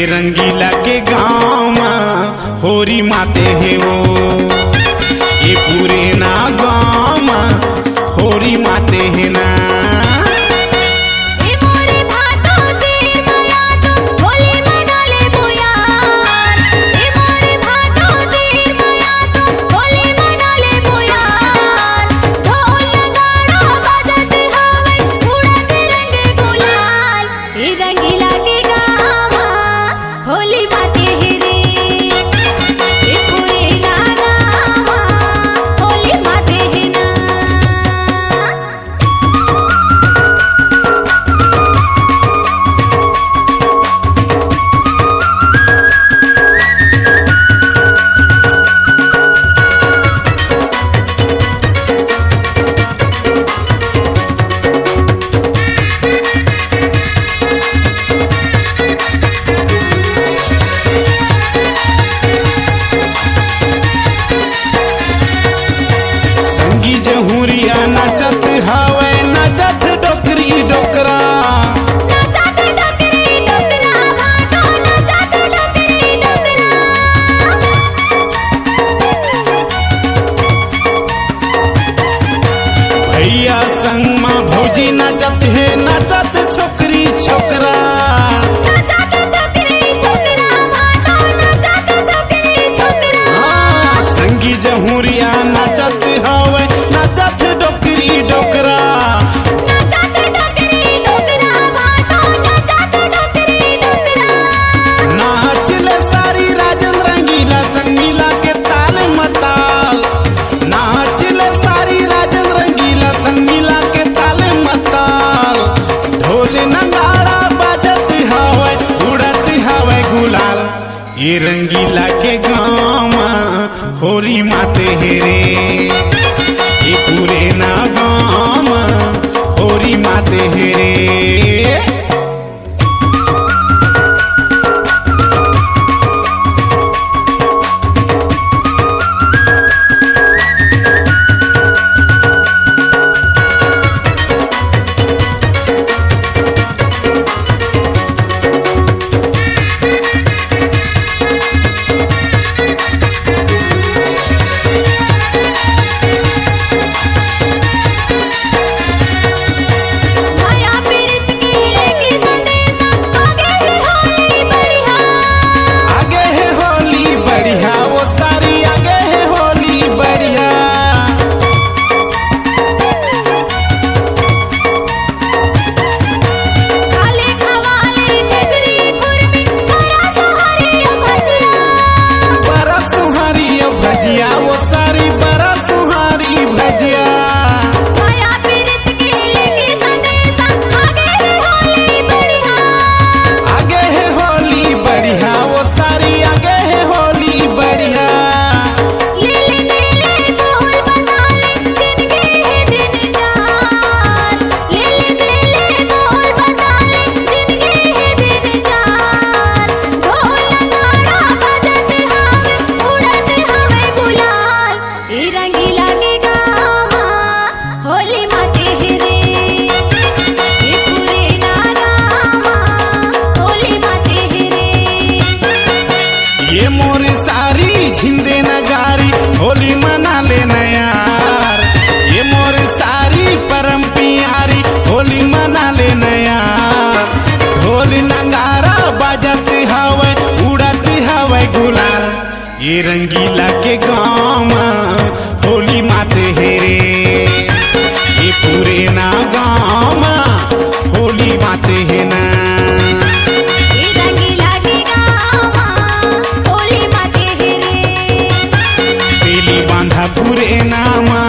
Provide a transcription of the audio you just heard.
ये रंगीला के गाँव में होरी माते है वो, ये पूरे ना गाँव में होरी माते है ना। जहुरिया नाचत हवे नाचत डोकरी डोकरा, नाचत डोकरी डोकरा भाटो नाचत डोकरी डोकरा। भैया संग माँ भौजी नाचत है नाचत छोकरी छोकरा, नाचत छोकरी छोकरा भाटो नाचत छोकरी छोकरा। संगी जहुरिया नाचत हवे नाचत डोकरी डोकरा, नाचत डोकरी डोकरा भाटो नाचत डोकरी डोकरा। नाचले सारी राजन रंगीला संग मिला के ताल मताल, नाचले सारी राजन रंगीला संग मिला के ताल मताल। ढोल नगाड़ा बाजत हवे उड़त हवे गुलाल, ये रंगीला के गाँव में होरी माते है रे, ये पूरे ना गाँव में होरी माते है रे। ये मोर सारी झिंदे नगारी होली मना लेना यार, ये मोर सारी परम प्यारी होली मना लेना यार। ढोल नगारा बाजत हवे उड़त हवे गुलाल, ये रंगीला के गाँव में होली माते है रे, ये पूरे ना गाँव में होली माते है ना। पूरे नामा